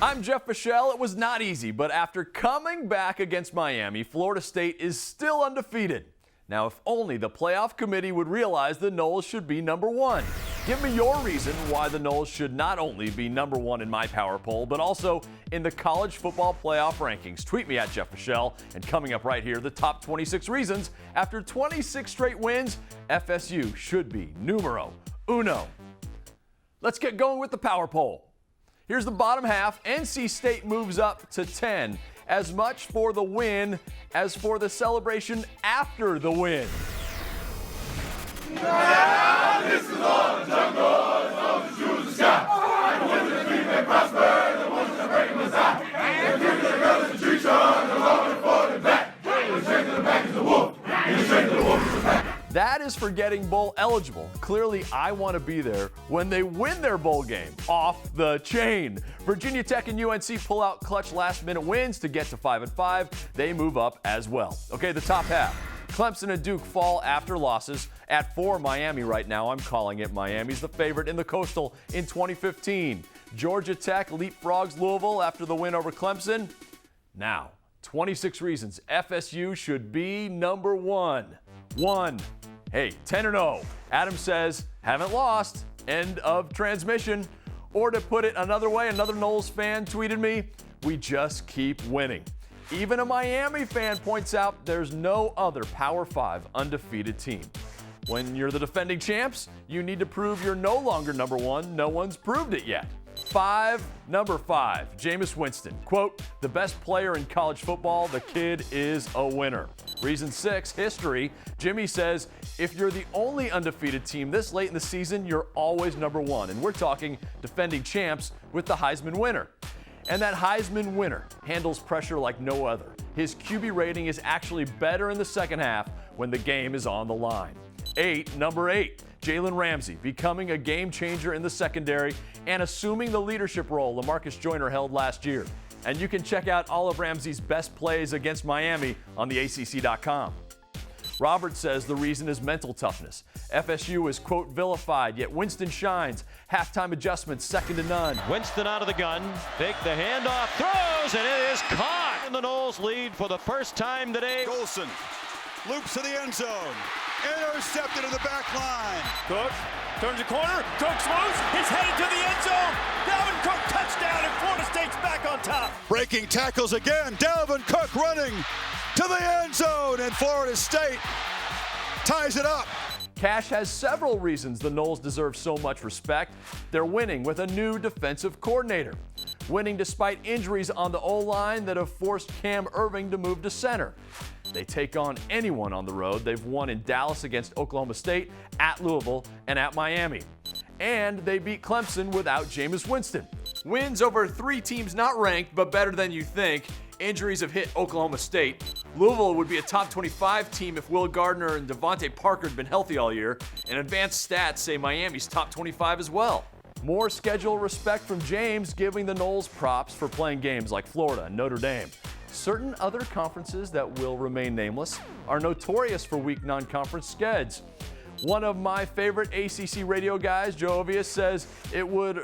I'm Jeff Fischel. It was not easy, but after coming back against Miami, Florida State is still undefeated. Now, if only the playoff committee would realize the Noles should be number one. Give me your reason why the Noles should not only be number one in my Power Poll, but also in the college football playoff rankings. Tweet me at Jeff Fischel. And coming up right here, the top 26 reasons after 26 straight wins, FSU should be numero uno. Let's get going with the Power Poll. Here's the bottom half. NC State moves up to 10. As much for the win as for the celebration after the win. Now, this is all the jungle, of the jewels of sky. The ones that keep and prosper, the ones that break the side. And the people that go to the tree trunk, the long forward and back. The strength of the back is the wolf, and the strength of the wolf is the pack. That is for getting bowl eligible. Clearly, I want to be there when they win their bowl game. Off the chain. Virginia Tech and UNC pull out clutch last-minute wins to get to 5-5. They move up as well. Okay, the top half. Clemson and Duke fall after losses. At 4, Miami right now. I'm calling it. Miami's the favorite in the Coastal in 2015. Georgia Tech leapfrogs Louisville after the win over Clemson. Now, 26 reasons FSU should be number one. Hey, 10-0. Adam says, haven't lost. End of transmission. Or to put it another way, another Noles fan tweeted me, we just keep winning. Even a Miami fan points out there's no other Power 5 undefeated team. When you're the defending champs, you need to prove you're no longer number one. No one's proved it yet. Number 5, Jameis Winston. Quote, the best player in college football, the kid is a winner. Reason 6, history. Jimmy says, if you're the only undefeated team this late in the season, you're always number one. And we're talking defending champs with the Heisman winner. And that Heisman winner handles pressure like no other. His QB rating is actually better in the second half when the game is on the line. Number 8, Jalen Ramsey, becoming a game changer in the secondary and assuming the leadership role LaMarcus Joyner held last year. And you can check out all of Ramsey's best plays against Miami on the ACC.com. Robert says the reason is mental toughness. FSU is, quote, vilified, yet Winston shines. Halftime adjustments, second to none. Winston out of the gun. Fake the handoff, throws, and it is caught. And the Noles lead for the first time today. Golson loops to the end zone. Intercepted in the back line. Cook turns the corner. Cook's loose. He's headed to the end zone. Dalvin Cook touchdown, and Florida State's back on top. Breaking tackles again. Dalvin Cook running to the end zone, and Florida State ties it up. Cash has several reasons the Noles deserve so much respect. They're winning with a new defensive coordinator. Winning despite injuries on the O-line that have forced Cam Irving to move to center. They take on anyone on the road. They've won in Dallas against Oklahoma State, at Louisville, and at Miami. And they beat Clemson without Jameis Winston. Wins over 3 teams not ranked, but better than you think. Injuries have hit Oklahoma State. Louisville would be a top 25 team if Will Gardner and Devontae Parker had been healthy all year. And advanced stats say Miami's top 25 as well. More schedule respect from James, giving the Noles props for playing games like Florida and Notre Dame. Certain other conferences that will remain nameless are notorious for weak non-conference skeds. One of my favorite ACC radio guys, Joe Ovius, says it would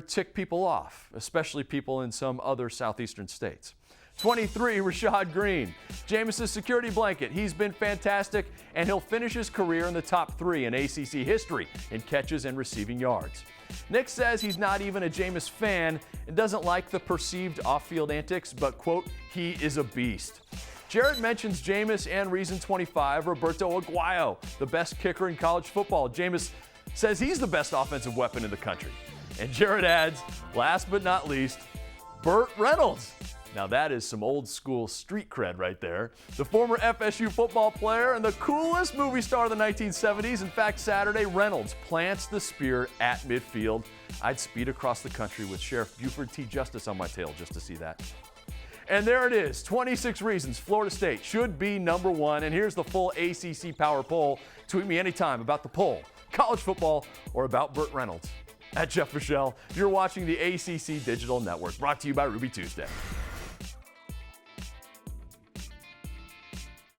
tick people off, especially people in some other southeastern states. 23, Rashad Green. Jameis' security blanket. He's been fantastic, and he'll finish his career in the top 3 in ACC history in catches and receiving yards. Nick says he's not even a Jameis fan and doesn't like the perceived off-field antics, but, quote, he is a beast. Jared mentions Jameis and reason 25, Roberto Aguayo, the best kicker in college football. Jameis says he's the best offensive weapon in the country. And Jared adds, last but not least, Burt Reynolds. Now that is some old school street cred right there. The former FSU football player and the coolest movie star of the 1970s. In fact, Saturday, Reynolds plants the spear at midfield. I'd speed across the country with Sheriff Buford T. Justice on my tail just to see that. And there it is, 26 reasons Florida State should be number one. And here's the full ACC Power Poll. Tweet me anytime about the poll, college football, or about Burt Reynolds. At Jeff Fischel, you're watching the ACC Digital Network, brought to you by Ruby Tuesday.